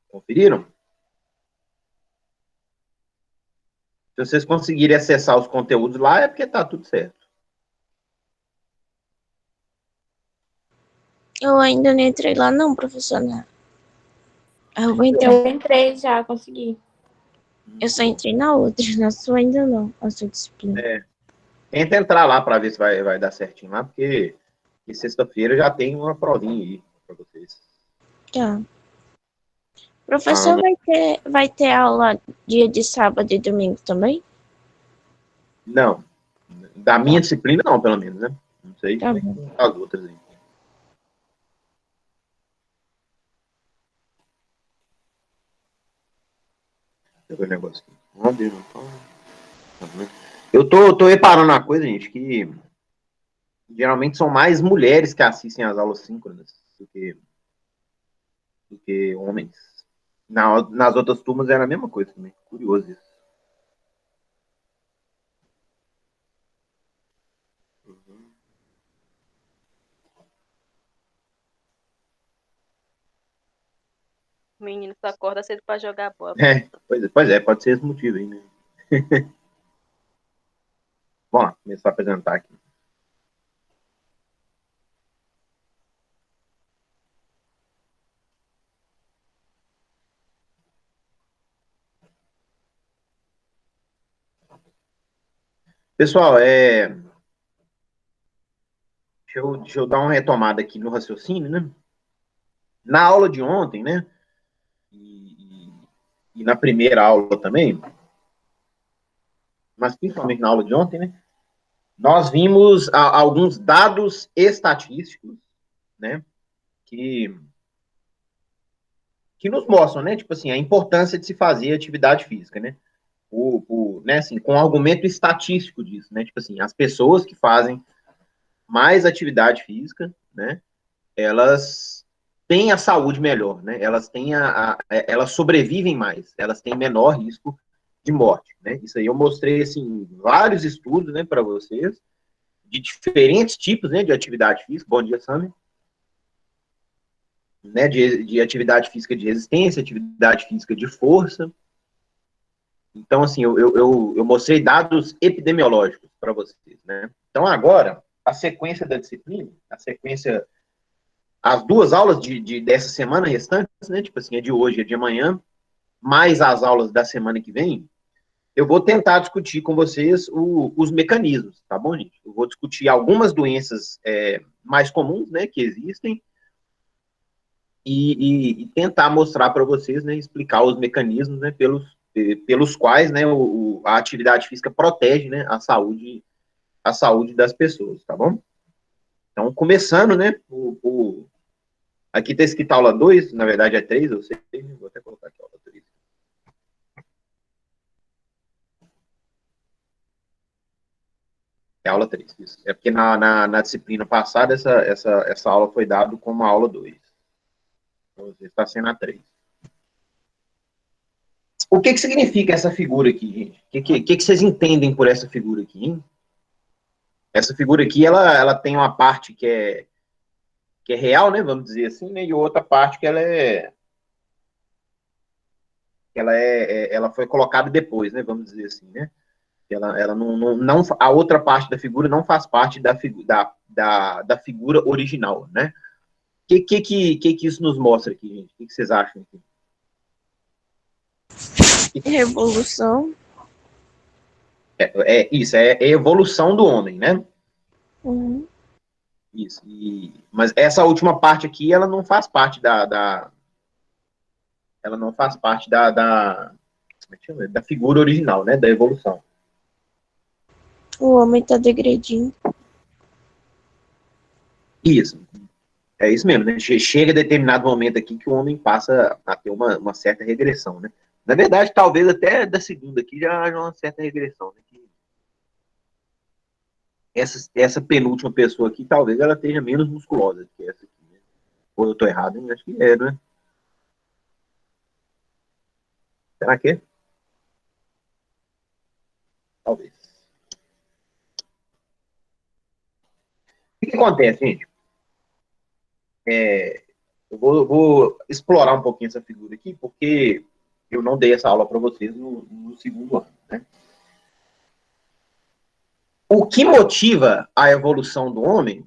Conferiram? Se vocês conseguirem acessar os conteúdos lá, é porque tá tudo certo. Eu ainda não entrei lá não, professor, né? Eu vou entrar. Eu entrei já, consegui. Eu só entrei na outra, na sua ainda não, a sua disciplina. Tenta entrar lá para ver se vai dar certinho lá, porque sexta-feira já tem uma provinha aí para vocês. Tá. Professor, vai ter aula dia de sábado e domingo também? Não. Da minha disciplina, não, pelo menos, né? Não sei Tá como é que bom. tá as outras aí. Deixa eu ver o negócio aqui. Eu tô reparando uma coisa, gente, que geralmente são mais mulheres que assistem às aulas síncronas do que homens. Nas outras turmas era a mesma coisa também. Curioso isso. O menino só acorda cedo pra jogar bola. Pois é, pode ser esse motivo aí, né? Vamos lá, começar a apresentar aqui. Pessoal, deixa eu dar uma retomada aqui no raciocínio, né? Na aula de ontem, né? E na primeira aula também, mas principalmente na aula de ontem, né? Nós vimos alguns dados estatísticos, né? Que nos mostram, né? Tipo assim, a importância de se fazer atividade física, né? Né, assim, com argumento estatístico disso, né? Tipo assim, as pessoas que fazem mais atividade física, né? Elas têm a saúde melhor, né? Elas têm elas sobrevivem mais, elas têm menor risco de morte, né? Isso aí eu mostrei assim vários estudos, né, para vocês de diferentes tipos, né, de atividade física. Bom dia, Sammy. Né, de atividade física de resistência, atividade física de força. Então, assim, eu mostrei dados epidemiológicos para vocês, né? Então, agora, a sequência da disciplina, as duas aulas dessa semana restantes, né? Tipo assim, a de hoje e a de amanhã, mais as aulas da semana que vem, eu vou tentar discutir com vocês os mecanismos, tá bom, gente? Eu vou discutir algumas doenças mais comuns, né, que existem, e tentar mostrar para vocês, né, explicar os mecanismos, né, pelos quais, né, a atividade física protege, né, a saúde das pessoas, tá bom? Então, começando, né, aqui está escrito aula 2, na verdade é 3, eu sei, vou até colocar aqui aula 3. É aula 3, isso. É porque na disciplina passada essa aula foi dada como aula 2. Então, você está sendo a 3. O que significa essa figura aqui, gente? O que vocês entendem por essa figura aqui, hein? Essa figura aqui, ela tem uma parte que é real, né, vamos dizer assim, né, e outra parte que ela foi colocada depois, né, vamos dizer assim, né? Ela não, a outra parte da figura não faz parte da figura original, né? Que isso nos mostra aqui, gente? O que vocês acham aqui? Revolução. Isso, é evolução do homem, né? Uhum. Isso. Mas essa última parte aqui, ela não faz parte ela não faz parte da figura original, né? Da evolução. O homem tá degradando. Isso. É isso mesmo, né? Chega a determinado momento aqui que o homem passa a ter uma certa regressão, né? Na verdade, talvez até da segunda aqui já haja uma certa regressão, né? Essa penúltima pessoa aqui, talvez ela esteja menos musculosa que essa aqui, né? Ou eu tô errado, hein? Acho que é, né? Será que é? Talvez. O que acontece, gente? Eu vou explorar um pouquinho essa figura aqui, porque eu não dei essa aula para vocês no segundo ano, né? O que motiva a evolução do homem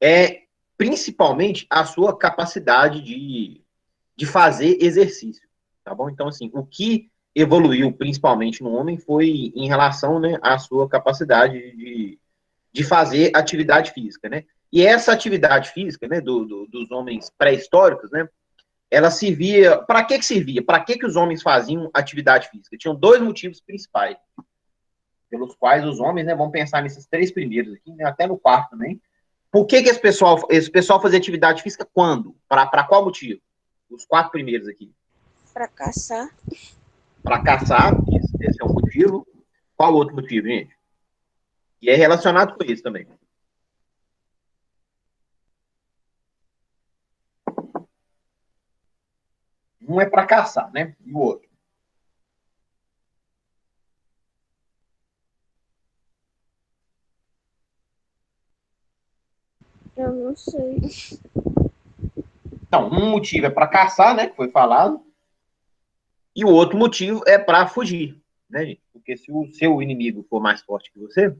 é principalmente a sua capacidade de fazer exercício, tá bom? Então, assim, o que evoluiu principalmente no homem foi em relação, né, à sua capacidade de fazer atividade física, né? E essa atividade física, né, dos homens pré-históricos, né, ela servia. Para que servia? Para que os homens faziam atividade física? Tinham dois motivos principais, pelos quais os homens, né, vão pensar nesses três primeiros aqui, né, até no quarto também. Por que esse pessoal fazia atividade física quando? Para qual motivo? Os quatro primeiros aqui. Para caçar. Para caçar, esse é um motivo. Qual outro motivo, gente? E é relacionado com isso também. Um é para caçar, né? E o outro? Eu não sei. Então, um motivo é para caçar, né? Que foi falado. E o outro motivo é para fugir, né, gente? Porque se o seu inimigo for mais forte que você,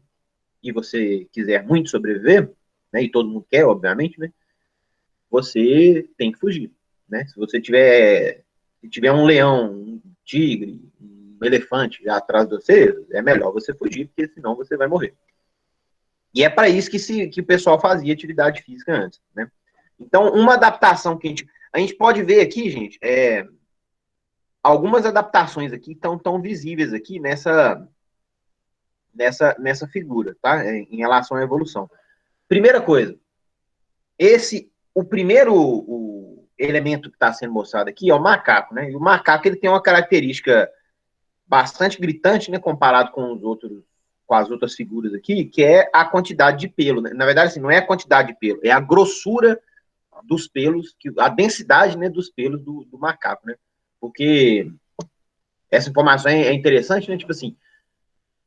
e você quiser muito sobreviver, né? E todo mundo quer, obviamente, né? Você tem que fugir, né? Se tiver um leão, um tigre, um elefante atrás de você, é melhor você fugir, porque senão você vai morrer. E é para isso que o pessoal fazia atividade física antes, né? Então, uma adaptação que a gente pode ver aqui, gente, algumas adaptações aqui estão tão visíveis aqui nessa figura, tá? Em relação à evolução. Primeira coisa, o primeiro elemento que está sendo mostrado aqui é o macaco, né? E o macaco ele tem uma característica bastante gritante, né, comparado com as outras figuras aqui, que é a quantidade de pelo. Né? Na verdade, assim, não é a quantidade de pelo, é a grossura dos pelos, a densidade, né, dos pelos do macaco, né? Porque essa informação é interessante, né? Tipo assim,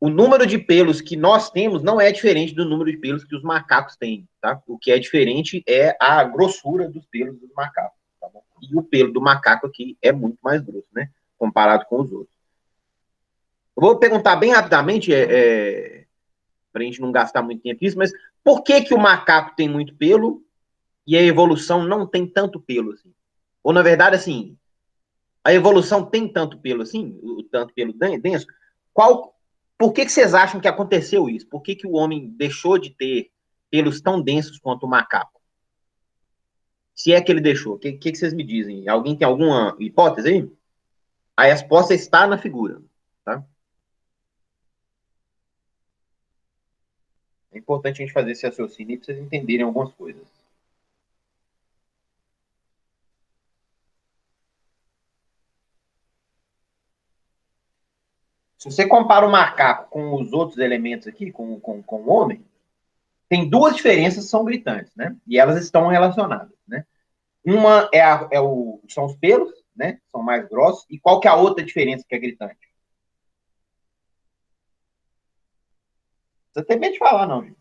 o número de pelos que nós temos não é diferente do número de pelos que os macacos têm, tá? O que é diferente é a grossura dos pelos dos macacos, tá bom? E o pelo do macaco aqui é muito mais grosso, né? Comparado com os outros. Eu vou perguntar bem rapidamente, para a gente não gastar muito tempo nisso, mas por que o macaco tem muito pelo e a evolução não tem tanto pelo assim? Ou, na verdade, assim, a evolução tem tanto pelo assim, o tanto pelo denso? Por que vocês acham que aconteceu isso? Por que o homem deixou de ter pelos tão densos quanto o macaco? Se é que ele deixou, o que vocês me dizem? Alguém tem alguma hipótese aí? A resposta está na figura, tá? É importante a gente fazer esse raciocínio para vocês entenderem algumas coisas. Se você compara o macaco com os outros elementos aqui, com o homem, tem duas diferenças que são gritantes, né? E elas estão relacionadas, né? Uma são os pelos, né? São mais grossos. E qual que é a outra diferença que é gritante? Você tem medo de falar, não, gente.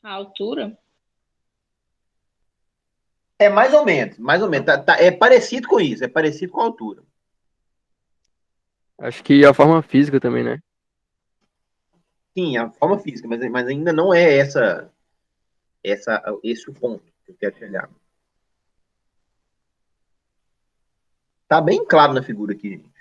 A altura? É mais ou menos, mais ou menos. É parecido com isso, é parecido com a altura. Acho que a forma física também, né? Sim, a forma física, mas ainda não é esse o ponto que eu quero chegar. Tá bem claro na figura aqui, gente.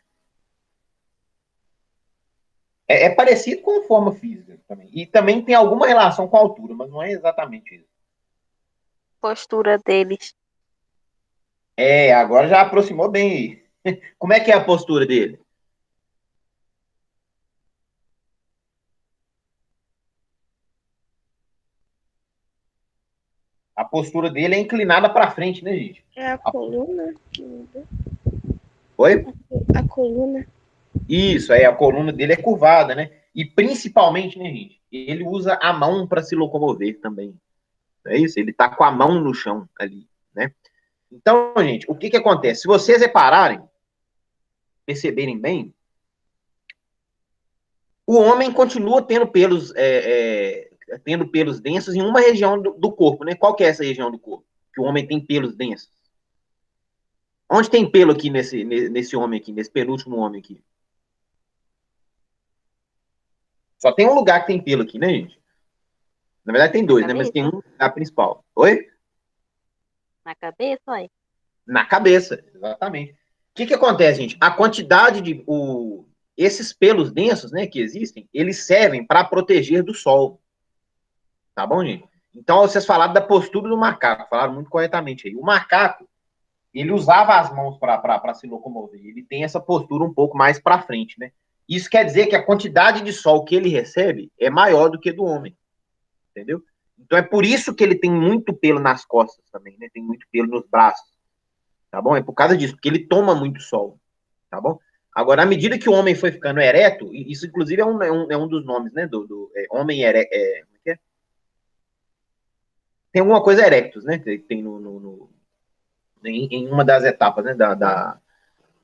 É parecido com a forma física também. E também tem alguma relação com a altura, mas não é exatamente isso. Postura deles. Agora já aproximou bem. Como é que é a postura dele? A postura dele é inclinada para frente, né, gente? É a coluna que muda. Oi? A coluna. Isso, a coluna dele é curvada, né? E principalmente, né, gente? Ele usa a mão para se locomover também. É isso? Ele tá com a mão no chão ali, né? Então, gente, o que acontece? Se vocês repararem, perceberem bem, o homem continua tendo pelos densos em uma região do corpo, né? Qual que é essa região do corpo? Que o homem tem pelos densos. Onde tem pelo aqui nesse homem aqui, nesse penúltimo homem aqui? Só tem um lugar que tem pelo aqui, né, gente? Na verdade tem dois, né? Mas tem um lugar principal. Oi? Na cabeça, olha. Na cabeça, exatamente. O que acontece, gente? A quantidade de... esses pelos densos, né, que existem, eles servem para proteger do sol. Tá bom, gente? Então, vocês falaram da postura do macaco, falaram muito corretamente aí. O macaco, ele usava as mãos para se locomover. Ele tem essa postura um pouco mais para frente, né? Isso quer dizer que a quantidade de sol que ele recebe é maior do que do homem, entendeu? Então é por isso que ele tem muito pelo nas costas também, né? Tem muito pelo nos braços, tá bom? É por causa disso, porque ele toma muito sol, tá bom? Agora, à medida que o homem foi ficando ereto, isso inclusive é um dos nomes, né? Homem ereto. Como é que é? Tem alguma coisa erectus, né? Tem em uma das etapas, né?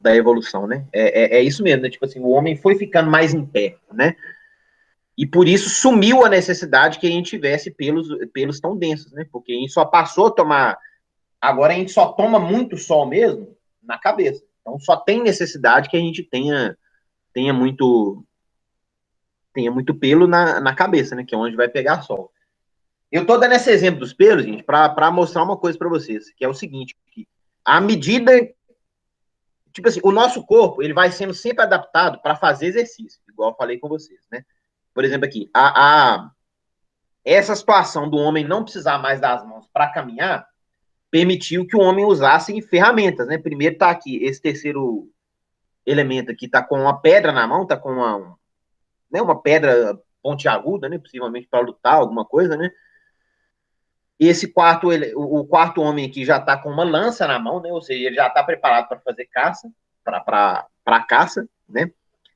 Da evolução, né? É isso mesmo, né? Tipo assim, o homem foi ficando mais em pé, né? E por isso sumiu a necessidade que a gente tivesse pelos tão densos, né? Porque a gente só passou a tomar. Agora a gente só toma muito sol mesmo na cabeça. Então só tem necessidade que a gente tenha muito pelo na cabeça, né? Que é onde vai pegar sol. Eu tô dando esse exemplo dos pelos, gente, para mostrar uma coisa para vocês, que é o seguinte: que à medida, tipo assim, o nosso corpo ele vai sendo sempre adaptado para fazer exercício, igual eu falei com vocês, né? Por exemplo, aqui, essa situação do homem não precisar mais das mãos para caminhar permitiu que o homem usasse ferramentas, né? Primeiro está aqui esse terceiro elemento aqui, está com uma pedra na mão, está com uma pedra pontiaguda, né? Possivelmente para lutar, alguma coisa, né? Esse o quarto homem aqui já está com uma lança na mão, né? Ou seja, ele já está preparado para fazer caça, para caça, né?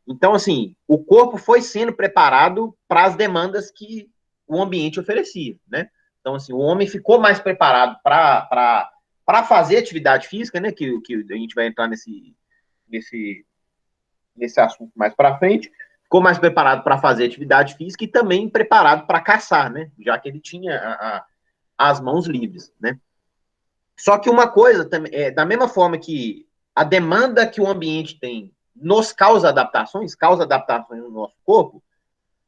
Então, assim, o corpo foi sendo preparado para as demandas que o ambiente oferecia, né? Então, assim, o homem ficou mais preparado para fazer atividade física, né? Que a gente vai entrar nesse assunto mais para frente. Ficou mais preparado para fazer atividade física e também preparado para caçar, né? Já que ele tinha as mãos livres, né? Só que uma coisa, da mesma forma que a demanda que o ambiente tem nos causa adaptações no nosso corpo,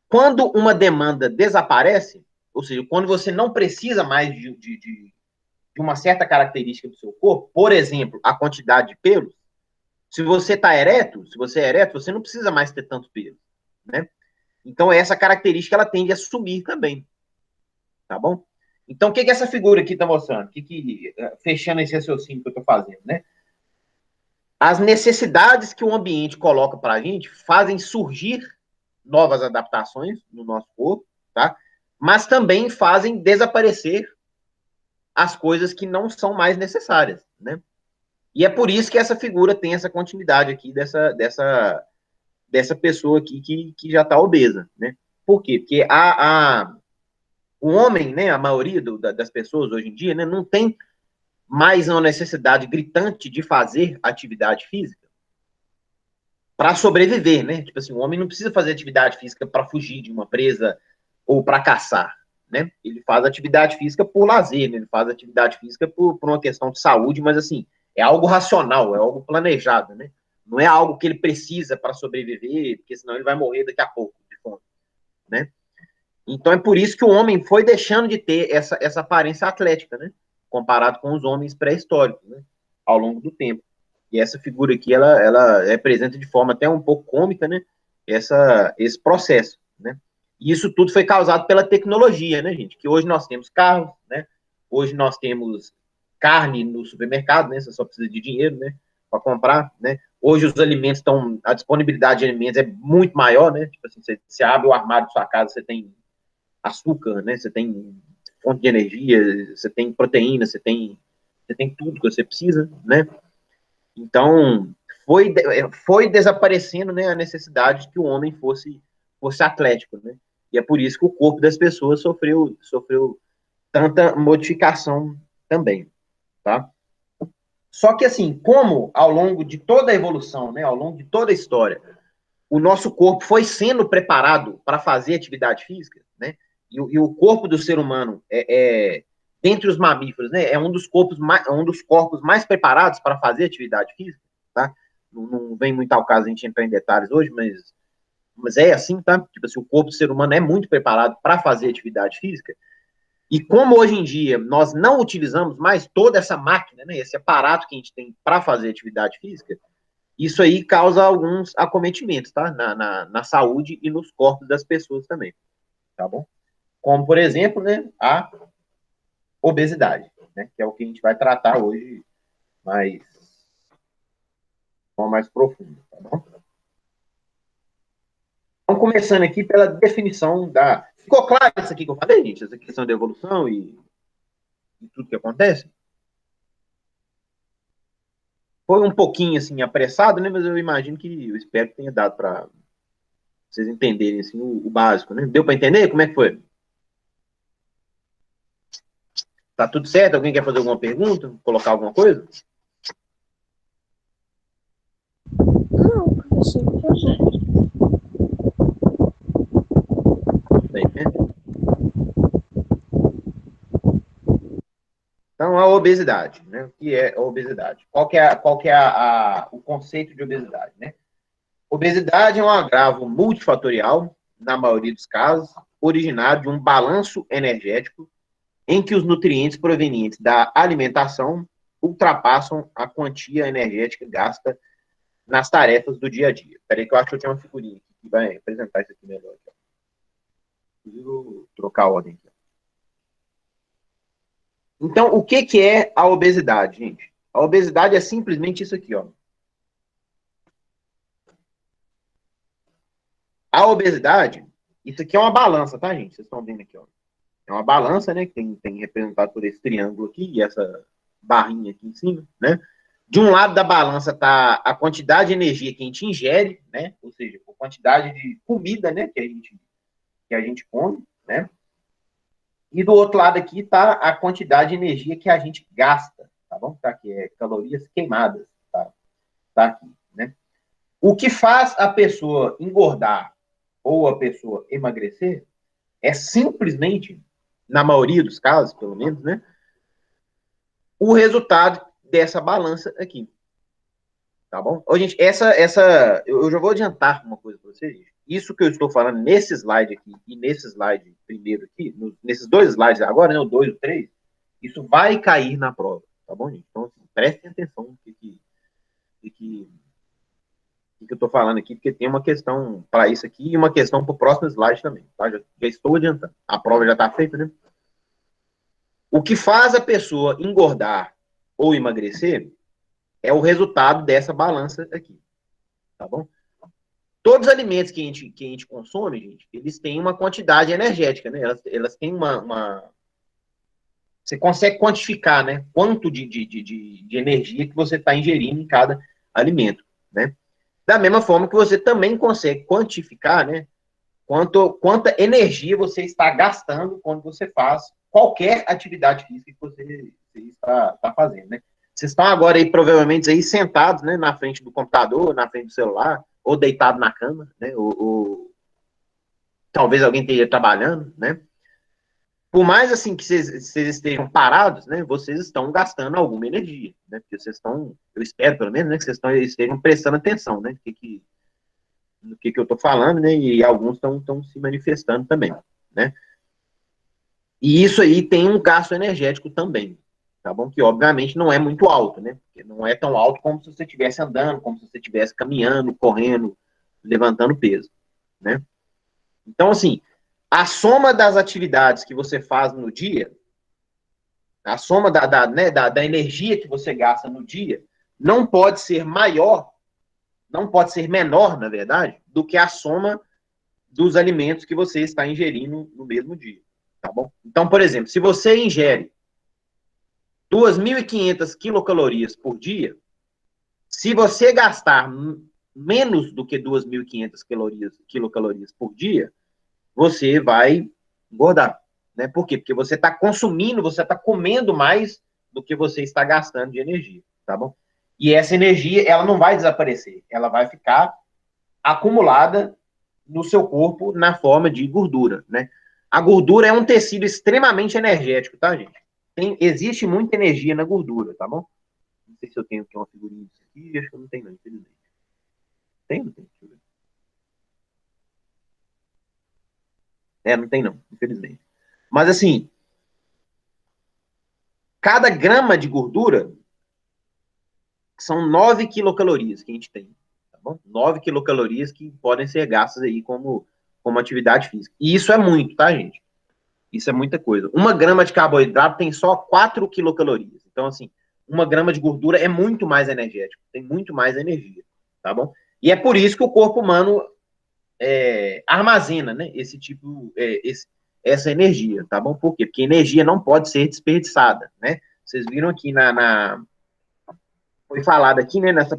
quando uma demanda desaparece, ou seja, quando você não precisa mais de uma certa característica do seu corpo, por exemplo, a quantidade de pelos, se você é ereto, você não precisa mais ter tanto pelo, né? Então, essa característica, ela tende a sumir também, tá bom? Então, o que essa figura aqui está mostrando? Fechando esse raciocínio que eu estou fazendo, né? As necessidades que o ambiente coloca para a gente fazem surgir novas adaptações no nosso corpo, tá? Mas também fazem desaparecer as coisas que não são mais necessárias, né? E é por isso que essa figura tem essa continuidade aqui dessa pessoa aqui que já está obesa, né? Por quê? Porque o homem, né, a maioria das pessoas hoje em dia, né, não tem mais uma necessidade gritante de fazer atividade física para sobreviver, né? Tipo assim, o homem não precisa fazer atividade física para fugir de uma presa ou para caçar, né? Ele faz atividade física por lazer, né? Ele faz atividade física por uma questão de saúde, mas assim, é algo racional, é algo planejado, né? Não é algo que ele precisa para sobreviver, porque senão ele vai morrer daqui a pouco de fome, né? Então é por isso que o homem foi deixando de ter essa aparência atlética, né? Comparado com os homens pré-históricos, né? Ao longo do tempo. E essa figura aqui, ela representa de forma até um pouco cômica, né? Esse processo, né? E isso tudo foi causado pela tecnologia, né, gente? Que hoje nós temos carros, né? Hoje nós temos carne no supermercado, né? Você só precisa de dinheiro, né? Para comprar, né? Hoje os alimentos a disponibilidade de alimentos é muito maior, né? Tipo assim, você abre o armário da sua casa, você tem açúcar, né? Você tem fonte de energia, você tem proteína, você tem tudo que você precisa, né? Então, foi desaparecendo, né, a necessidade de que o homem fosse atlético, né? E é por isso que o corpo das pessoas sofreu tanta modificação também, tá? Só que, assim, como ao longo de toda a evolução, né, ao longo de toda a história, o nosso corpo foi sendo preparado para fazer atividade física, né? E o corpo do ser humano dentre os mamíferos, né? É um dos corpos mais preparados para fazer atividade física, tá? Não vem muito ao caso a gente entrar em detalhes hoje, mas é assim, tá? Tipo assim, o corpo do ser humano é muito preparado para fazer atividade física. E como hoje em dia nós não utilizamos mais toda essa máquina, né, esse aparato que a gente tem para fazer atividade física, isso aí causa alguns acometimentos, tá? Na saúde e nos corpos das pessoas também, tá bom? Como, por exemplo, né, a obesidade, né, que é o que a gente vai tratar hoje mais, mais profundo, tá bom? Então, começando aqui pela definição da... Ficou claro isso aqui que eu falei, gente? Essa questão da evolução e tudo que acontece? Foi um pouquinho, assim, apressado, né? Mas eu imagino que, eu espero que tenha dado para vocês entenderem, assim, o básico, né? Deu para entender? Como é que foi? Tá tudo certo? Alguém quer fazer alguma pergunta? Colocar alguma coisa? Não, professor, por favor. Bem, né? Então, a obesidade, né? O que é a obesidade? Qual que é o conceito de obesidade, né? Obesidade é um agravo multifatorial, na maioria dos casos, originário de um balanço energético em que os nutrientes provenientes da alimentação ultrapassam a quantia energética gasta nas tarefas do dia a dia. Peraí que eu acho que eu tenho uma figurinha aqui que vai apresentar isso aqui melhor. Vou trocar a ordem aqui. Então, o que é a obesidade, gente? A obesidade é simplesmente isso aqui, ó. A obesidade, isso aqui é uma balança, tá, gente? Vocês estão vendo aqui, ó. É uma balança, né, que tem representado por esse triângulo aqui e essa barrinha aqui em cima, né? De um lado da balança está a quantidade de energia que a gente ingere, né? Ou seja, a quantidade de comida, né, que a gente come, né? E do outro lado aqui está a quantidade de energia que a gente gasta, tá bom? Tá aqui, calorias queimadas, tá aqui, né? O que faz a pessoa engordar ou a pessoa emagrecer é simplesmente, na maioria dos casos, pelo menos, né? O resultado dessa balança aqui. Tá bom? Ô, gente, eu já vou adiantar uma coisa para vocês. Isso que eu estou falando nesse slide aqui e nesse slide primeiro aqui, nesses dois slides agora, né, o 2 e o 3, isso vai cair na prova, tá bom, gente? Então, assim, prestem atenção no que eu estou falando aqui, porque tem uma questão para isso aqui e uma questão para o próximo slide também, tá? Já estou adiantando. A prova já está feita, né? O que faz a pessoa engordar ou emagrecer é o resultado dessa balança aqui, tá bom? Todos os alimentos que a gente consome, gente, eles têm uma quantidade energética, né? Elas têm Você consegue quantificar, né? Quanto de energia que você está ingerindo em cada alimento, né? Da mesma forma que você também consegue quantificar, né? Quanta energia você está gastando quando você faz qualquer atividade física que você está fazendo, né? Vocês estão agora aí, provavelmente, aí sentados, né, na frente do computador, na frente do celular, ou deitado na cama, né? Ou talvez alguém esteja trabalhando, né? Por mais assim que vocês estejam parados, né? Vocês estão gastando alguma energia, né? Porque vocês estão, eu espero pelo menos, né, que vocês estejam prestando atenção, né? No que eu estou falando, né? E alguns estão se manifestando também, né? E isso aí tem um gasto energético também, tá bom? Que obviamente não é muito alto, né? Porque não é tão alto como se você estivesse andando, como se você estivesse caminhando, correndo, levantando peso, né? Então, assim, a soma das atividades que você faz no dia, a soma da energia que você gasta no dia, não pode ser maior, não pode ser menor, na verdade, do que a soma dos alimentos que você está ingerindo no mesmo dia, tá bom? Então, por exemplo, se você ingere 2.500 quilocalorias por dia, se você gastar menos do que 2.500 quilocalorias por dia, você vai engordar, né? Por quê? Porque você está consumindo, você está comendo mais do que você está gastando de energia, tá bom? E essa energia, ela não vai desaparecer, ela vai ficar acumulada no seu corpo na forma de gordura, né? A gordura é um tecido extremamente energético, tá, gente? Existe muita energia na gordura, tá bom? Não sei se eu tenho aqui uma figurinha disso aqui, acho que eu não tenho, não, infelizmente. Tem? Não tem? Deixa eu ver. Não tem não, infelizmente. Mas assim, cada grama de gordura são 9 quilocalorias que a gente tem, tá bom? 9 quilocalorias que podem ser gastas aí como atividade física. E isso é muito, tá, gente? Isso é muita coisa. 1 grama de carboidrato tem só 4 quilocalorias. Então, assim, 1 grama de gordura é muito mais energético, tem muito mais energia, tá bom? E é por isso que o corpo humano armazena, né, essa energia, tá bom? Por quê? Porque energia não pode ser desperdiçada, né? Vocês viram aqui foi falado aqui, né, nessa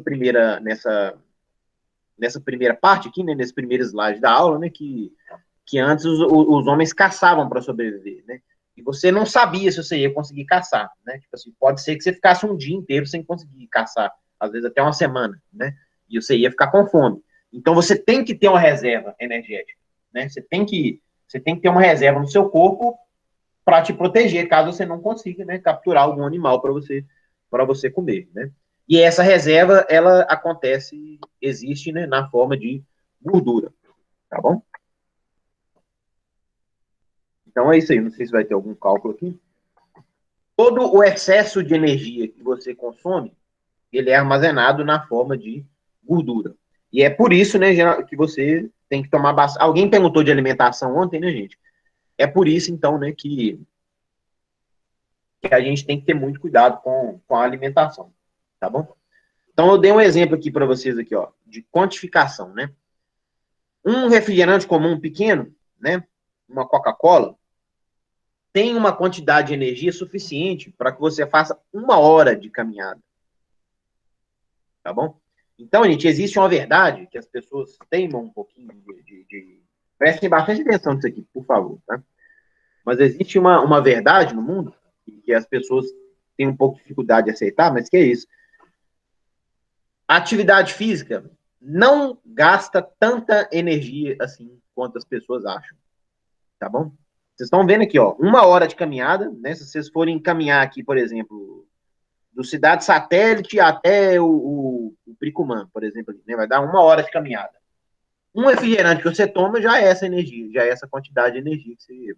primeira parte aqui, né, nesse primeiro slide da aula, né, que antes os homens caçavam para sobreviver, né? E você não sabia se você ia conseguir caçar, né? Tipo assim, pode ser que você ficasse um dia inteiro sem conseguir caçar, às vezes até uma semana, né? E você ia ficar com fome. Então você tem que ter uma reserva energética, né? Você tem que ter uma reserva no seu corpo para te proteger, caso você não consiga, né, capturar algum animal para você comer, né? E essa reserva, ela existe, né, na forma de gordura, tá bom? Então é isso aí, não sei se vai ter algum cálculo aqui. Todo o excesso de energia que você consome, ele é armazenado na forma de gordura. E é por isso, né, que você tem que tomar bastante. Alguém perguntou de alimentação ontem, né, gente? É por isso, então, né, que a gente tem que ter muito cuidado com a alimentação, tá bom? Então, eu dei um exemplo aqui para vocês aqui, ó, de quantificação, né? Um refrigerante comum pequeno, né, uma Coca-Cola, tem uma quantidade de energia suficiente para que você faça 1 hora de caminhada. Tá bom? Então, gente, existe uma verdade que as pessoas teimam um pouquinho Prestem bastante atenção nisso aqui, por favor, tá? Mas existe uma verdade no mundo que as pessoas têm um pouco de dificuldade de aceitar, mas que é isso. A atividade física não gasta tanta energia assim quanto as pessoas acham. Tá bom? Vocês estão vendo aqui, ó, 1 hora de caminhada, né? Se vocês forem caminhar aqui, por exemplo, do Cidade Satélite até o Pricumã, por exemplo, né? Vai dar 1 hora de caminhada. Um refrigerante que você toma já é essa energia, já é essa quantidade de energia que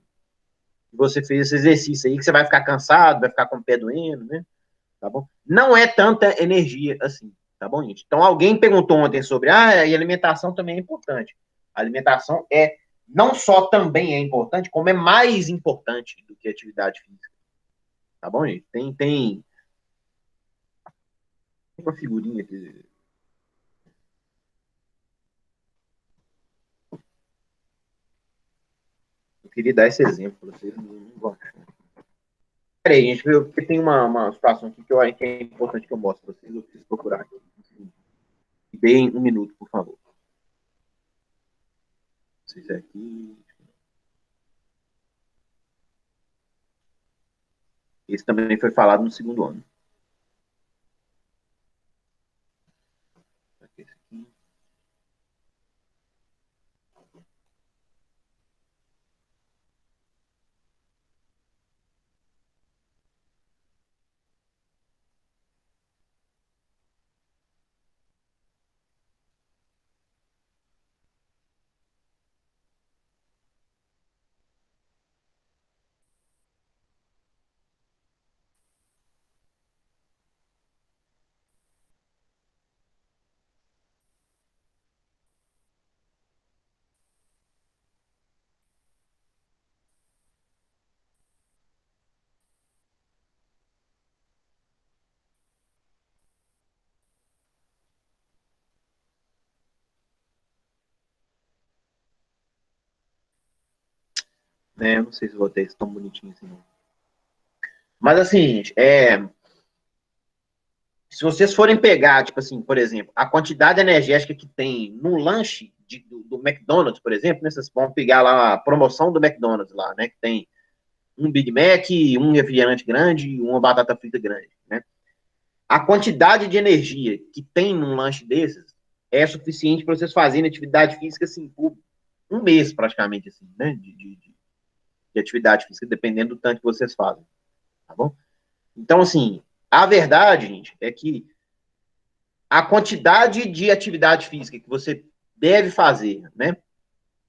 você fez esse exercício aí, que você vai ficar cansado, vai ficar com o pé doendo, né? Tá bom? Não é tanta energia assim, tá bom, gente? Então, alguém perguntou ontem sobre, e alimentação também é importante. A alimentação não só também é importante, como é mais importante do que a atividade física. Tá bom, gente? Tem uma figurinha aqui. Eu queria dar esse exemplo para vocês, não vão achar. Peraí, gente, porque tem uma situação aqui que eu acho que é importante que eu mostre para vocês, eu preciso procurar aqui. Deem 1 minuto, por favor. Não sei se é aqui. Esse também foi falado no segundo ano. Esse aqui. Eu não sei se vou ter isso tão bonitinho assim, não. Mas assim, gente, se vocês forem pegar, tipo assim, por exemplo, a quantidade energética que tem no lanche do McDonald's, por exemplo, né, vocês vão pegar lá a promoção do McDonald's lá, né, que tem um Big Mac, um refrigerante grande e uma batata frita grande, né? A quantidade de energia que tem num lanche desses é suficiente para vocês fazerem atividade física, assim, por um mês, praticamente, assim, né, de atividade física, dependendo do tanto que vocês fazem, tá bom? Então, assim, a verdade, gente, é que a quantidade de atividade física que você deve fazer, né,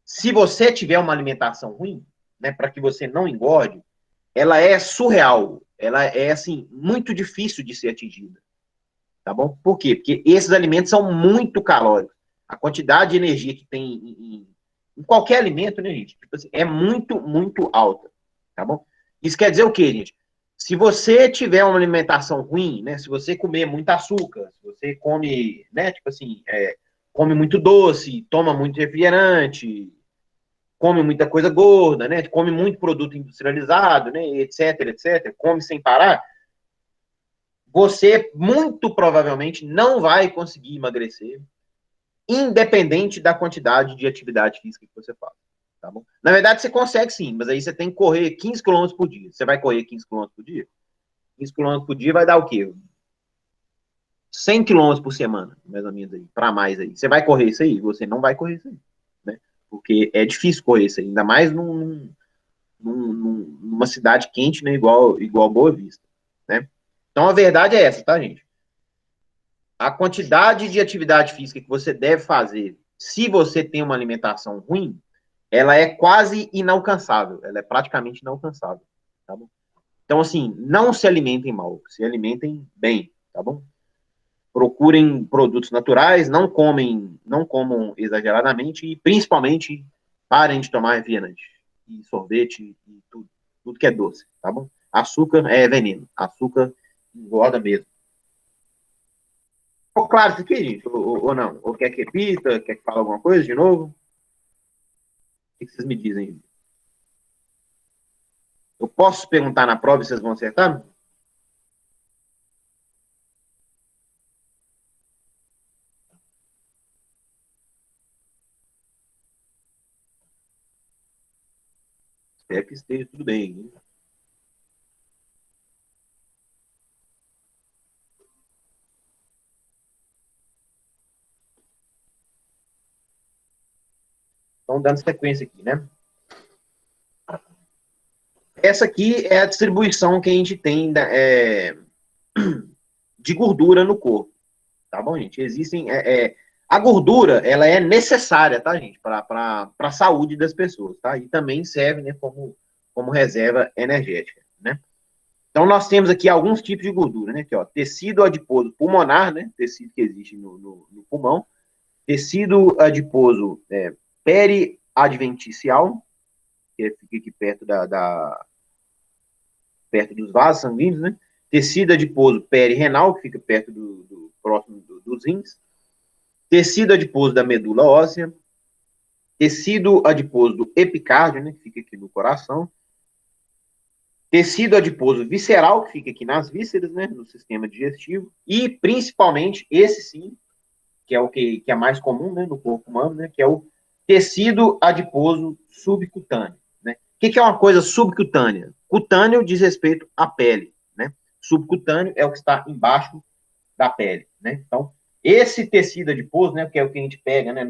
se você tiver uma alimentação ruim, né, para que você não engorde, ela é surreal, ela é, assim, muito difícil de ser atingida, tá bom? Por quê? Porque esses alimentos são muito calóricos. A quantidade de energia que tem em qualquer alimento, né, gente, tipo assim, é muito, muito alta, tá bom? Isso quer dizer o quê, gente? Se você tiver uma alimentação ruim, né, se você comer muito açúcar, se você come, né, tipo assim, come muito doce, toma muito refrigerante, come muita coisa gorda, né, come muito produto industrializado, né, etc, etc, come sem parar, você muito provavelmente não vai conseguir emagrecer, independente da quantidade de atividade física que você faz. Tá bom? Na verdade, você consegue sim, mas aí você tem que correr 15 quilômetros por dia. Você vai correr 15 quilômetros por dia? 15 quilômetros por dia vai dar o quê? 100 quilômetros por semana, mais ou menos aí, para mais aí. Você vai correr isso aí? Você não vai correr isso aí, né? Porque é difícil correr isso aí, ainda mais numa cidade quente, né, igual Boa Vista, né? Então a verdade é essa, tá, gente? A quantidade de atividade física que você deve fazer, se você tem uma alimentação ruim, ela é quase inalcançável, ela é praticamente inalcançável, tá bom? Então, assim, não se alimentem mal, se alimentem bem, tá bom? Procurem produtos naturais, não comam exageradamente e, principalmente, parem de tomar refrigerante e sorvete e tudo que é doce, tá bom? Açúcar é veneno, açúcar engorda mesmo. Ficou claro isso aqui, gente? Ou não? Ou quer que repita? Quer que fale alguma coisa de novo? O que vocês me dizem? Eu posso perguntar na prova e vocês vão acertar? Espero que esteja tudo bem. Hein? Então, dando sequência aqui, né? Essa aqui é a distribuição que a gente tem de gordura no corpo, tá bom, gente? A gordura, ela é necessária, tá, gente? Para a saúde das pessoas, tá? E também serve, né, como reserva energética, né? Então, nós temos aqui alguns tipos de gordura, né? Aqui, ó, tecido adiposo pulmonar, né? Tecido que existe no pulmão. Tecido adiposo periadventicial, que fica aqui perto dos vasos sanguíneos, né? Tecido adiposo perirenal, que fica perto próximo dos rins. Tecido adiposo da medula óssea. Tecido adiposo do epicárdio, né? Que fica aqui no coração. Tecido adiposo visceral, que fica aqui nas vísceras, né? No sistema digestivo. E, principalmente, esse sim, que é o que é mais comum, né? No corpo humano, né? Que é o tecido adiposo subcutâneo. Né? O que é uma coisa subcutânea? Cutâneo diz respeito à pele, né? Subcutâneo é o que está embaixo da pele, né? Então, esse tecido adiposo, né? Que é o que a gente pega, né?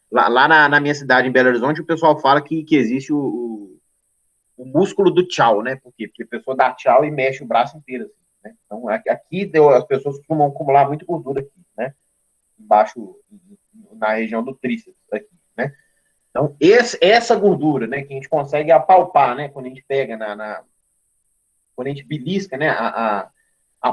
Lá na minha cidade, em Belo Horizonte, o pessoal fala que existe o músculo do tchau, né? Por quê? Porque a pessoa dá tchau e mexe o braço inteiro, assim, né? Então, aqui as pessoas costumam acumular muito gordura aqui, né? Embaixo, na região do tríceps, aqui, né? Então, essa gordura, né, que a gente consegue apalpar, né, quando a gente pega quando a gente belisca, né, a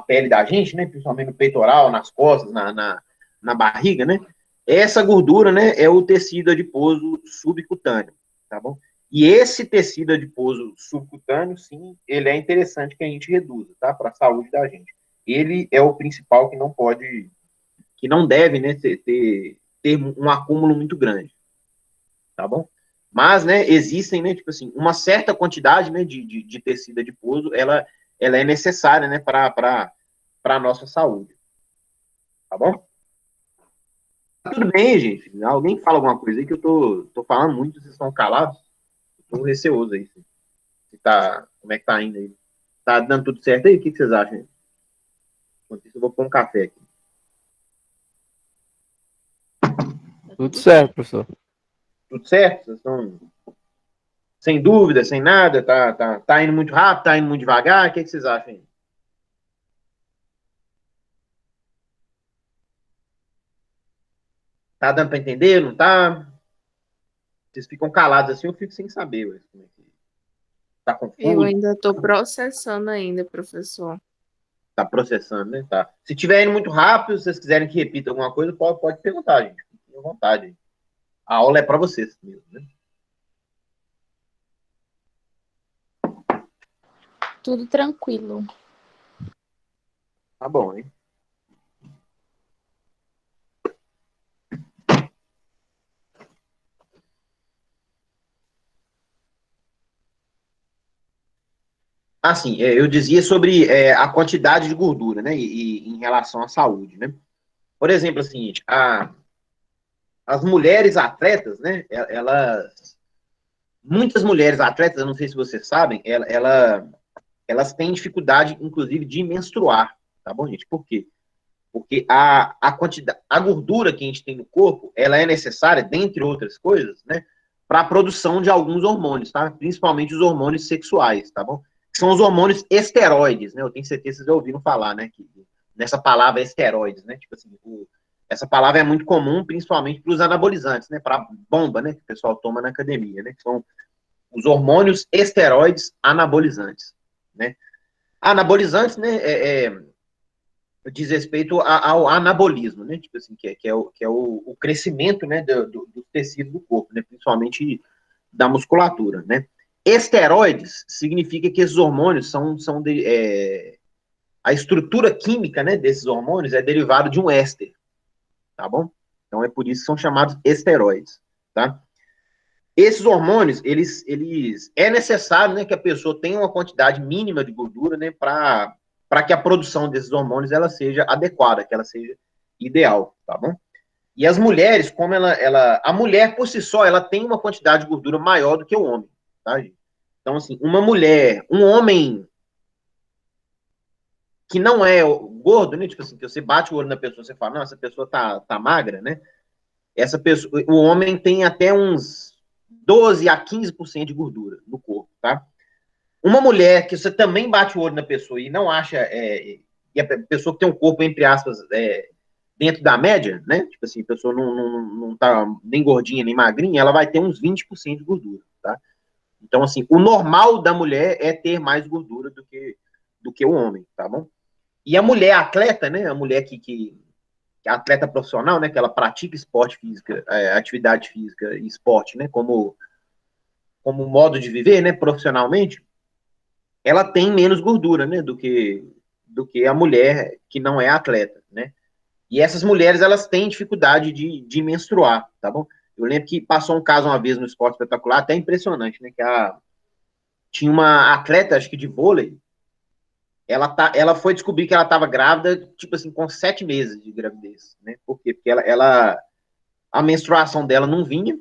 pele da gente, né, principalmente no peitoral, nas costas, na barriga, né, essa gordura, né, é o tecido adiposo subcutâneo, tá bom? E esse tecido adiposo subcutâneo, sim, ele é interessante que a gente reduza, tá, para a saúde da gente. Ele é o principal que não deve, né, ter um acúmulo muito grande, tá bom? Mas, né, existem, né, tipo assim, uma certa quantidade, né, de tecido adiposo, ela é necessária, né, para a nossa saúde, tá bom? Tá tudo bem, gente. Alguém fala alguma coisa aí que eu tô falando muito, vocês estão calados? Eu tô receoso aí. Como é que tá indo aí? Tá dando tudo certo aí? O que vocês acham? Enquanto isso, eu vou pôr um café aqui. Tudo certo, professor. Tudo certo? Vocês estão sem dúvida, sem nada? Tá indo muito rápido, tá indo muito devagar? O que vocês acham aí? Tá dando para entender? Não tá? Vocês ficam calados assim, eu fico sem saber. Ué, como é que... Tá Eu confuso? ainda estou processando ainda, professor. Tá processando, né? Tá. Se tiver indo muito rápido, se vocês quiserem que repita alguma coisa, pode perguntar, gente. Fiquem à vontade. A aula é para vocês mesmo, né? Tudo tranquilo. Tá bom, hein? Assim, eu dizia sobre a quantidade de gordura, né? E em relação à saúde, né? Por exemplo, assim, as mulheres atletas, né? Muitas mulheres atletas, eu não sei se vocês sabem, elas têm dificuldade, inclusive, de menstruar, tá bom, gente? Por quê? Porque a gordura que a gente tem no corpo, ela é necessária, dentre outras coisas, né? Para a produção de alguns hormônios, tá? Principalmente os hormônios sexuais, tá bom? Que são os hormônios esteroides, né? Eu tenho certeza que vocês já ouviram falar, né? Nessa palavra esteroides, né? Tipo assim, essa palavra é muito comum, principalmente para os anabolizantes, né? Para bomba, né? Que o pessoal toma na academia, né? Que são os hormônios esteroides anabolizantes, né? Anabolizantes, né? Diz respeito ao anabolismo, né? Tipo assim, que é o crescimento, né? Do tecido do corpo, né? Principalmente da musculatura, né? Esteroides significa que esses hormônios a estrutura química, né, desses hormônios é derivado de um éster, tá bom? Então é por isso que são chamados esteroides, tá? Esses hormônios, é necessário, né, que a pessoa tenha uma quantidade mínima de gordura, né, para que a produção desses hormônios ela seja adequada, que ela seja ideal, tá bom? E as mulheres, como a mulher por si só, ela tem uma quantidade de gordura maior do que o homem, tá, gente? Então, assim, um homem que não é gordo, né? Tipo assim, que você bate o olho na pessoa, você fala, não, essa pessoa tá magra, né? Essa pessoa, o homem tem até uns 12 a 15% de gordura no corpo, tá? Uma mulher que você também bate o olho na pessoa e não acha, e a pessoa que tem um corpo, entre aspas, dentro da média, né? Tipo assim, a pessoa não tá nem gordinha, nem magrinha, ela vai ter uns 20% de gordura, tá? Então, assim, o normal da mulher é ter mais gordura do que o homem, tá bom? E a mulher atleta, né? A mulher que é atleta profissional, né? Que ela pratica esporte física, atividade física e esporte, né? Como modo de viver, né? Profissionalmente, ela tem menos gordura, né? Do que a mulher que não é atleta, né? E essas mulheres, elas têm dificuldade de menstruar, tá bom? Eu lembro que passou um caso uma vez no Esporte Espetacular, até impressionante, né? Tinha uma atleta, acho que de vôlei, ela foi descobrir que ela estava grávida, tipo assim, com 7 meses de gravidez, né? Por quê? Porque a menstruação dela não vinha,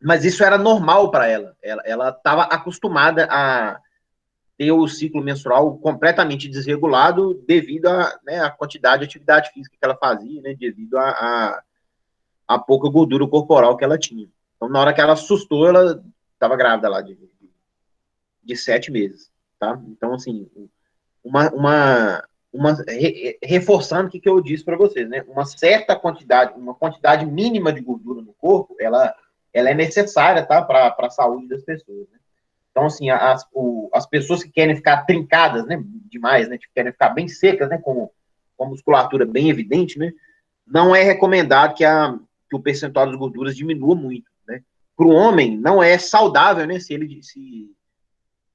mas isso era normal para ela. Ela estava acostumada a ter o ciclo menstrual completamente desregulado devido à quantidade de atividade física que ela fazia, né? Devido a pouca gordura corporal que ela tinha. Então, na hora que ela assustou, ela estava grávida lá de 7 meses, tá? Então, assim, reforçando o que eu disse para vocês, né? Uma quantidade mínima de gordura no corpo, ela é necessária, tá? Para a saúde das pessoas, né? Então, assim, as pessoas que querem ficar trincadas, né? Demais, né? Que querem ficar bem secas, né? Com a musculatura bem evidente, né? Não é recomendado que o percentual das gorduras diminua muito, né? Para o homem, não é saudável, né?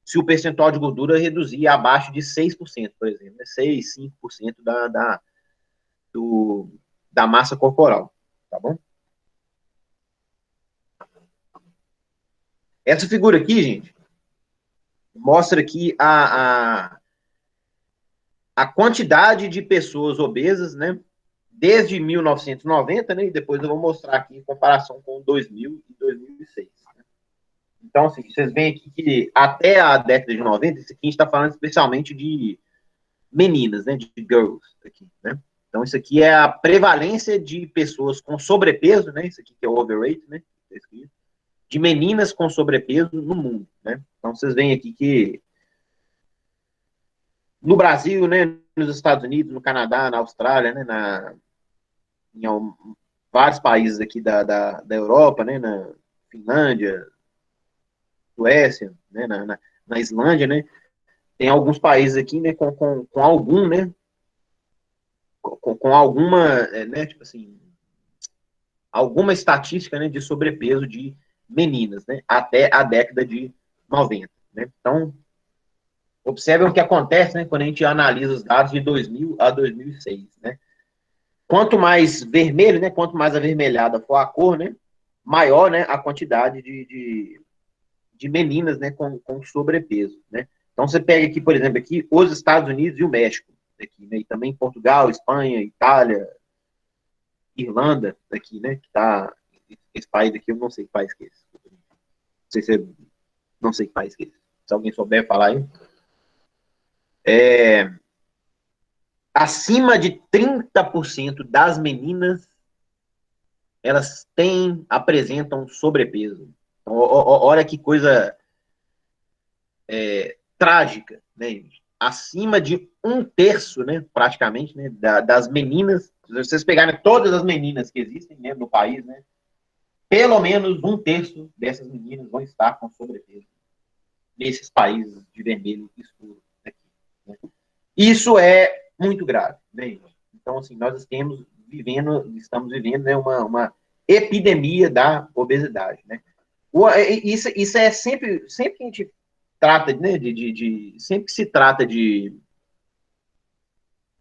Se o percentual de gordura reduzir abaixo de 6%, por exemplo, né? 6, 5% da massa corporal, tá bom? Essa figura aqui, gente, mostra aqui a quantidade de pessoas obesas, né? Desde 1990, né? E depois eu vou mostrar aqui em comparação com 2000 e 2006. Né? Então, assim, vocês veem aqui que até a década de 90, isso aqui a gente está falando especialmente de meninas, né? De girls aqui, né? Então, isso aqui é a prevalência de pessoas com sobrepeso, né? Isso aqui que é o overweight, né? De meninas com sobrepeso no mundo, né? Então, vocês veem aqui que no Brasil, né? Nos Estados Unidos, no Canadá, na Austrália, né? Em vários países aqui da Europa, né? Na Finlândia, Suécia, né? Na Islândia, né? Tem alguns países aqui, né? Com algum, né? Com alguma, né? Tipo assim, alguma estatística, né? De sobrepeso de meninas, né? Até a década de 90, né? Então, observem o que acontece, né? Quando a gente analisa os dados de 2000 a 2006, né? Quanto mais vermelho, né? Quanto mais avermelhada for a cor, né? Maior, né? A quantidade de meninas, né? Com sobrepeso, né? Então, você pega aqui, por exemplo, aqui, os Estados Unidos e o México, aqui, né? E também Portugal, Espanha, Itália, Irlanda, aqui, né? Que tá, esse país aqui, eu não sei que país que é esse. Não sei se é, não sei que país que é esse. Se alguém souber falar aí. Acima de 30% das meninas, elas apresentam sobrepeso. Então, olha que coisa trágica, né, gente? Acima de um terço, né, praticamente, né, das meninas, se vocês pegarem todas as meninas que existem, né, no país, né, pelo menos um terço dessas meninas vão estar com sobrepeso nesses países de vermelho escuro aqui, né? Isso é muito grave, né? Então, assim, nós estamos vivendo, né, uma epidemia da obesidade, né? Isso é sempre que a gente trata, né, sempre que se trata de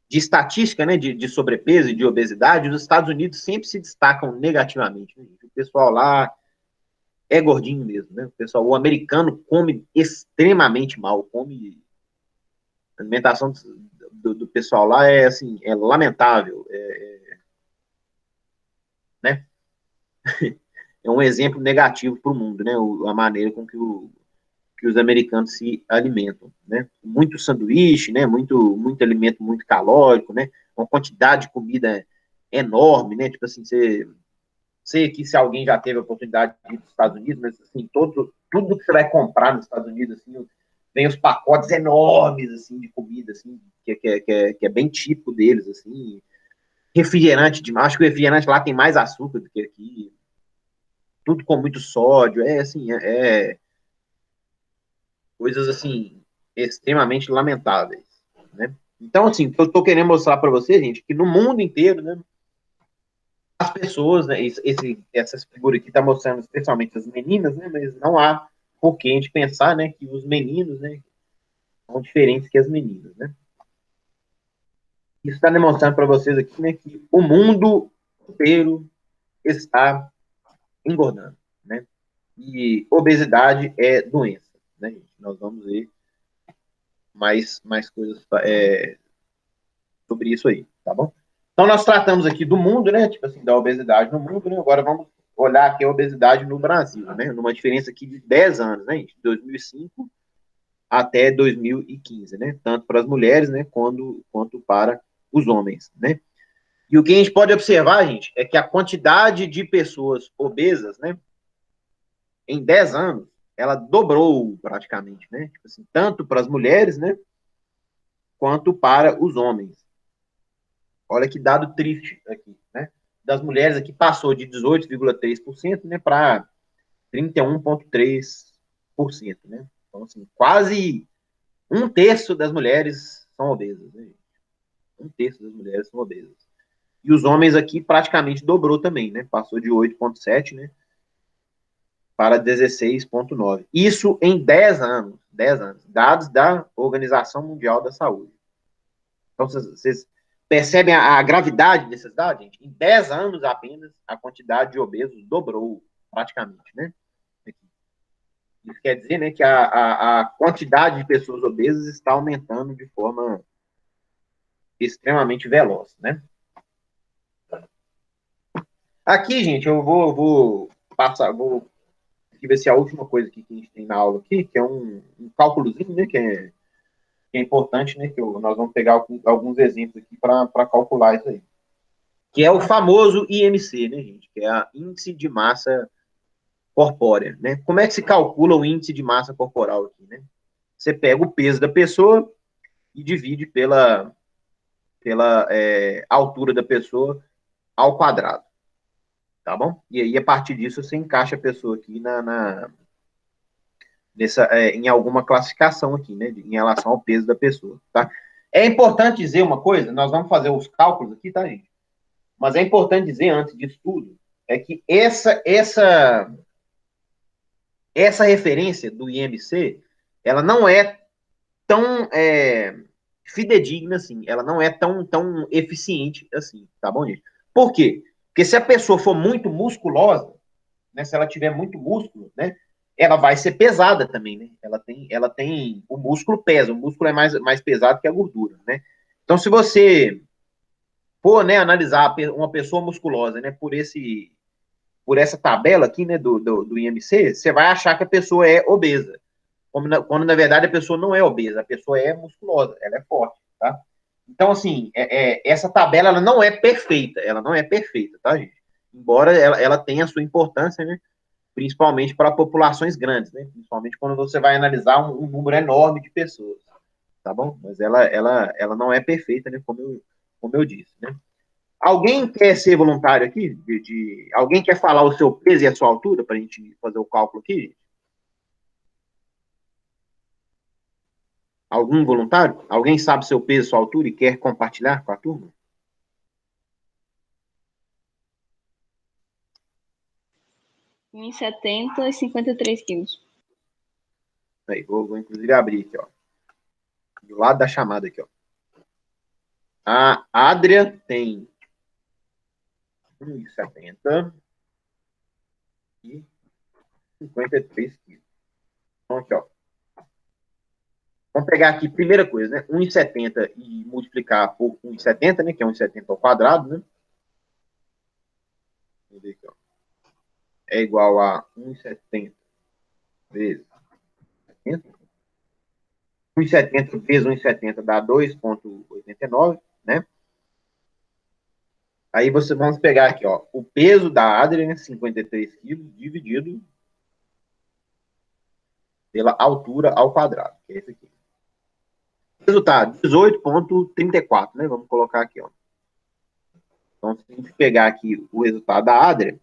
estatística, né, de sobrepeso e de obesidade, os Estados Unidos sempre se destacam negativamente, né? O pessoal lá é gordinho mesmo, né? O americano come extremamente mal, a alimentação do pessoal lá é assim, é lamentável, né? É um exemplo negativo para o mundo, né? A maneira com que os americanos se alimentam, né? Muito sanduíche, né? Muito alimento muito calórico, né? Uma quantidade de comida enorme, né? Tipo assim, sei que se alguém já teve a oportunidade de ir para os Estados Unidos, mas assim, tudo que você vai comprar nos Estados Unidos, assim, vem os pacotes enormes, assim, de comida, assim, que é bem típico deles, assim, refrigerante demais, acho que o refrigerante lá tem mais açúcar do que aqui, tudo com muito sódio, assim, coisas, assim, extremamente lamentáveis, né? Então, assim, eu tô querendo mostrar para você, gente, que no mundo inteiro, né, as pessoas, né, essas figuras aqui tá mostrando especialmente as meninas, né, mas não há por que a gente pensar, né, que os meninos, né, são diferentes que as meninas, né? Isso está demonstrando para vocês aqui, né, que o mundo inteiro está engordando, né? E obesidade é doença, né, gente? Nós vamos ver mais coisas sobre isso aí, tá bom? Então, nós tratamos aqui do mundo, né, tipo assim, da obesidade no mundo, né? Agora vamos olhar aqui a obesidade no Brasil, né? Numa diferença aqui de 10 anos, né, gente? 2005 até 2015, né? Tanto para as mulheres, né, quanto para os homens, né? E o que a gente pode observar, gente, é que a quantidade de pessoas obesas, né, em 10 anos, ela dobrou praticamente, né? Tipo assim, tanto para as mulheres, né, quanto para os homens. Olha que dado triste aqui, né? Das mulheres aqui passou de 18,3%, né, para 31,3%, né? Então, assim, quase um terço das mulheres são obesas, né? Um terço das mulheres são obesas. E os homens aqui praticamente dobrou também, né? Passou de 8,7, né, para 16,9. Isso em 10 anos. 10 anos. Dados da Organização Mundial da Saúde. Então, vocês percebem a gravidade desses dados, gente? Em 10 anos apenas, a quantidade de obesos dobrou, praticamente, né? Isso quer dizer, né, que a quantidade de pessoas obesas está aumentando de forma extremamente veloz, né? Aqui, gente, eu vou passar, vou aqui ver se é a última coisa que a gente tem na aula aqui, que é um cálculozinho, né, que é que é importante, né, nós vamos pegar alguns exemplos aqui para calcular isso aí. Que é o famoso IMC, né, gente? Que é a Índice de Massa Corpórea, né? Como é que se calcula o índice de massa corporal aqui, né? Você pega o peso da pessoa e divide pela altura da pessoa ao quadrado, tá bom? E aí, a partir disso, você encaixa a pessoa aqui em alguma classificação aqui, né? Em relação ao peso da pessoa, tá? É importante dizer uma coisa, nós vamos fazer os cálculos aqui, tá, gente? Mas é importante dizer, antes disso tudo, é que essa referência do IMC, ela não é tão fidedigna assim, ela não é tão eficiente assim, tá bom, gente? Por quê? Porque se a pessoa for muito musculosa, né, se ela tiver muito músculo, né, ela vai ser pesada também, né? Ela tem o músculo pesa, o músculo é mais pesado que a gordura, né? Então, se você for, né, analisar uma pessoa musculosa, né, por essa tabela aqui, né, do IMC, você vai achar que a pessoa é obesa, quando na verdade a pessoa não é obesa, a pessoa é musculosa, ela é forte, tá? Então, assim, essa tabela ela não é perfeita, tá, gente? Embora ela tenha a sua importância, né, principalmente para populações grandes, né, principalmente quando você vai analisar um número enorme de pessoas, tá bom? Mas ela não é perfeita, né, como eu disse, né? Alguém quer ser voluntário aqui? Alguém quer falar o seu peso e a sua altura para a gente fazer o cálculo aqui? Algum voluntário? Alguém sabe seu peso e sua altura e quer compartilhar com a turma? 1,70 e 53 quilos. Aí, vou inclusive abrir aqui, ó. Do lado da chamada aqui, ó. A Adria tem 1,70 e 53 quilos. Então, aqui, ó. Vamos pegar aqui, primeira coisa, né? 1,70 e multiplicar por 1,70, né? Que é 1,70 ao quadrado, né? Vamos ver aqui, ó. É igual a 1,70 vezes 70. 1,70 vezes 1,70 dá 2,89, né? Aí vamos pegar aqui, ó, o peso da Adriana, 53 quilos, dividido pela altura ao quadrado, que é esse aqui. Resultado, 18,34, né? Vamos colocar aqui, ó. Então, se a gente pegar aqui o resultado da Adriana,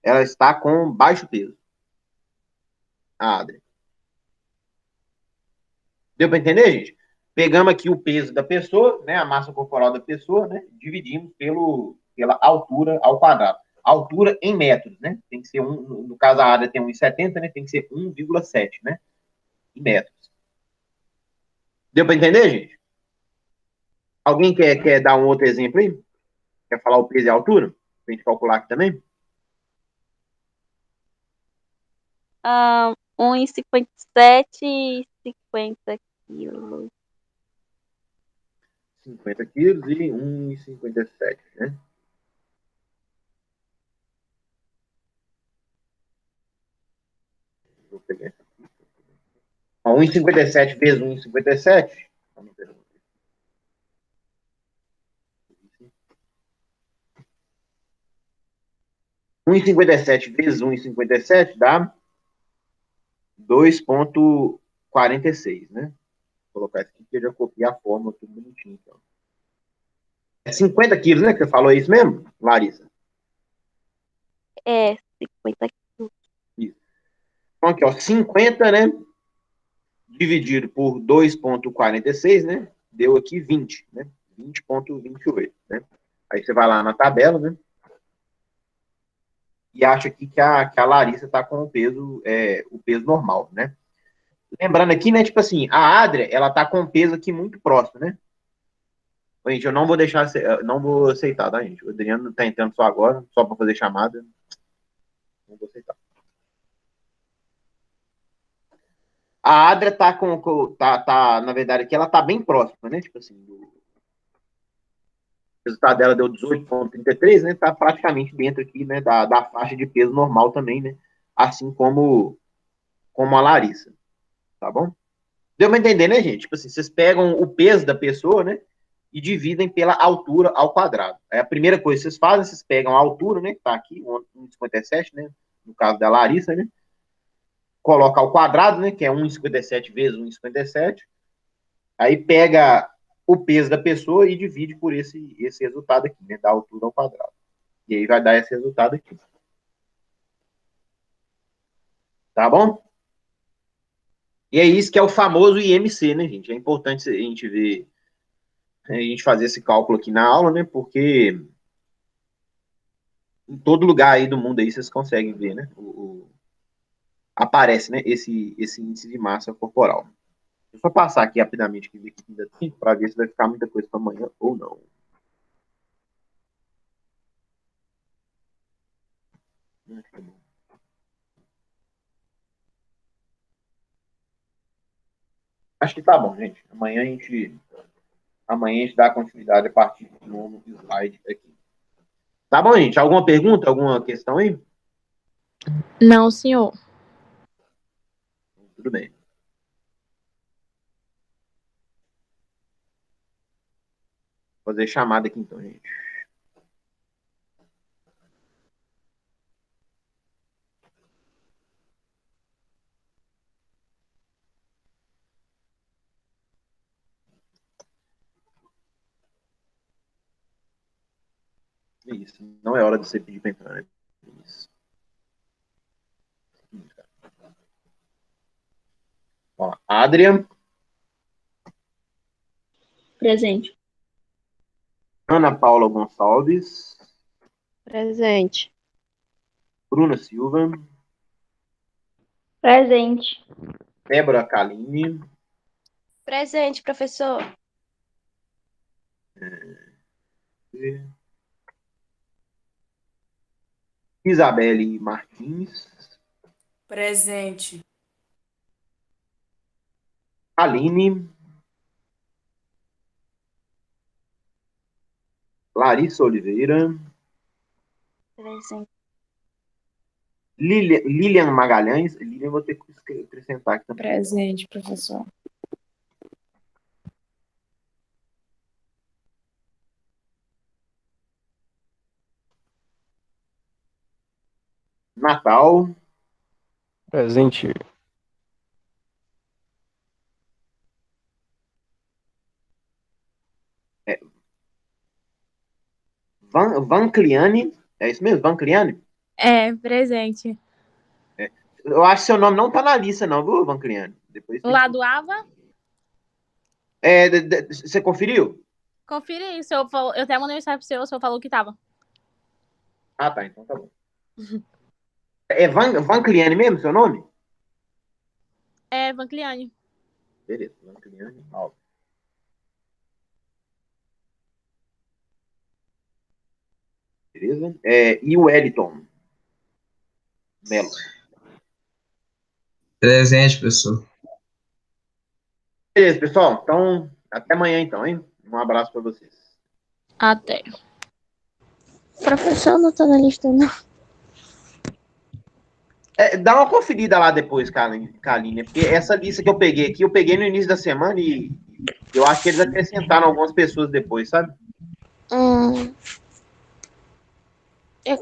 ela está com baixo peso. A Adriana. Deu para entender, gente? Pegamos aqui o peso da pessoa, né? A massa corporal da pessoa, né? Dividimos pela altura ao quadrado. Altura em metros, né? Tem que ser no caso a área tem 1,70, né? Tem que ser 1,7, né? Em metros. Deu para entender, gente? Alguém quer dar um outro exemplo aí? Quer falar o peso e a altura? Pra gente calcular aqui também? 1,57 e 50 quilos. 50 quilos e 1,57, né? Vou pegar essa aqui. 1,57 vezes 1,57. Vamos ver. 1,57 vezes 1,57 dá 2,46, né? Vou colocar isso aqui que eu já copiei a fórmula, tudo bonitinho. Então. É 50 quilos, né? Que você falou isso mesmo, Larissa? É, 50 quilos. Isso. Então, aqui, ó, 50, né? Dividido por 2,46, né? Deu aqui 20, né? 20,28, né? Aí você vai lá na tabela, né? E acha aqui que a Larissa está com o peso normal, né? Lembrando aqui, né, tipo assim, a Adria, ela tá com um peso aqui muito próximo, né? Gente, eu não vou deixar, não vou aceitar, tá, gente? O Adriano tá entrando só agora, só para fazer chamada. Não vou aceitar. A Adria tá na verdade, aqui ela tá bem próxima, né? Tipo assim, o resultado dela deu 18,33, né? Tá praticamente dentro aqui, né, da faixa de peso normal também, né? Assim como como a Larissa, tá bom? Deu pra entender, né, gente? Tipo assim, vocês pegam o peso da pessoa, né, e dividem pela altura ao quadrado. Aí a primeira coisa que vocês fazem, vocês pegam a altura, né, que tá aqui, 1,57, né, no caso da Larissa, né, coloca ao quadrado, né, que é 1,57 vezes 1,57, aí pega o peso da pessoa e divide por esse resultado aqui, né, da altura ao quadrado. E aí vai dar esse resultado aqui. Tá bom? E é isso que é o famoso IMC, né, gente? É importante a gente ver, a gente fazer esse cálculo aqui na aula, né, porque em todo lugar aí do mundo aí vocês conseguem ver, né, aparece, né, esse índice de massa corporal. Deixa eu só passar aqui rapidamente para ver se vai ficar muita coisa para amanhã ou não. Acho que tá bom, gente. Amanhã a gente dá continuidade a partir do novo slide aqui. Tá bom, gente? Alguma pergunta, alguma questão aí? Não, senhor. Tudo bem. Vou fazer chamada aqui então, gente. Isso. Não é hora de você pedir para entrar, né? Isso. Ó, Adrian, Presente. Ana Paula Gonçalves, Presente. Bruna Silva, Presente. Débora Kaline, Presente, professor. Isabelle Martins, Presente. Aline, Larissa Oliveira, Presente. Lilian Magalhães. Lilian, vou ter que acrescentar aqui também. Presente, professor. Natal, Presente. Van Cliane, é isso mesmo? Van Cliane? É, presente. Eu acho que seu nome não tá na lista, não, viu, Van Cliane? Depois Lá do Ava? você conferiu? Confira isso. Eu até mandei mensagem pro senhor falou que tava. Ah, tá, então tá bom. É Van Cliane mesmo, seu nome? É, Vancliane. Beleza, Van Cliane. Alves. Beleza? E o Wellington Melo. Presente, professor. Beleza, pessoal. Então, até amanhã, então, hein? Um abraço para vocês. Até. Professor, não tá na lista, não. Dá uma conferida lá depois, Kaline, porque essa lista que eu peguei aqui, eu peguei no início da semana e eu acho que eles acrescentaram algumas pessoas depois, sabe? É que eu